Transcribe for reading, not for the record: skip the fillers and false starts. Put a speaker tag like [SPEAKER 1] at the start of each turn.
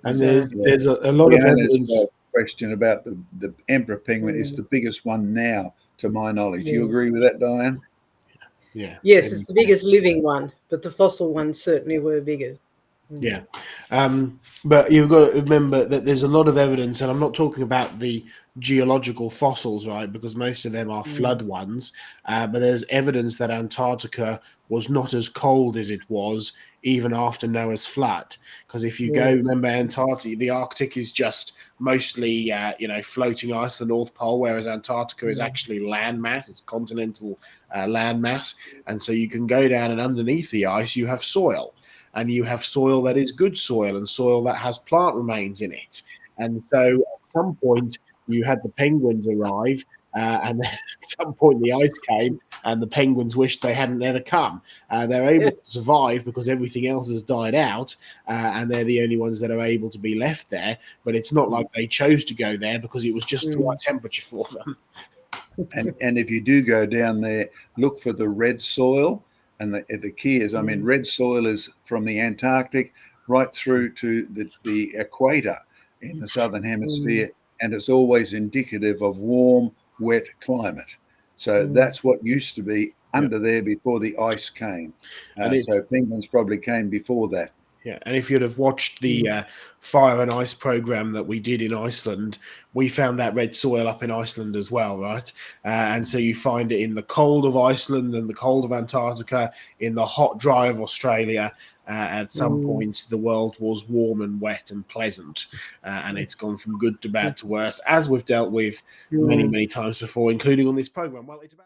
[SPEAKER 1] And
[SPEAKER 2] It's,
[SPEAKER 1] there's a lot of
[SPEAKER 3] Fiona's
[SPEAKER 1] evidence.
[SPEAKER 3] question about the emperor penguin is the biggest one now, to my knowledge. You agree with that, Diane?
[SPEAKER 1] Yeah.
[SPEAKER 2] yes, it's the biggest living one, but the fossil ones certainly were bigger.
[SPEAKER 1] Yeah. But you've got to remember that there's a lot of evidence, and I'm not talking about the geological fossils, right, because most of them are flood ones, but there's evidence that Antarctica was not as cold as it was even after Noah's flood. Because if you go, remember, Antarctica, the Arctic is just mostly, floating ice, the North Pole, whereas Antarctica is actually landmass, it's continental landmass, and so you can go down and underneath the ice, you have soil. And you have soil that is good soil and soil that has plant remains in it. And so at some point, you had the penguins arrive, and then at some point the ice came, and the penguins wished they hadn't ever come. They're able to survive because everything else has died out, and they're the only ones that are able to be left there. But it's not like they chose to go there because it was just the right temperature for them.
[SPEAKER 3] And if you do go down there, look for the red soil. And the key is, I mean, red soil is from the Antarctic right through to the equator in the southern hemisphere, and it's always indicative of warm, wet climate. So that's what used to be under there before the ice came. So penguins probably came before that.
[SPEAKER 1] Yeah, and if you'd have watched the fire and ice program that we did in Iceland, we found that red soil up in Iceland as well, right? And so you find it in the cold of Iceland and the cold of Antarctica, in the hot, dry of Australia. At some point, the world was warm and wet and pleasant, and it's gone from good to bad to worse, as we've dealt with many, many times before, including on this program. Well, it's about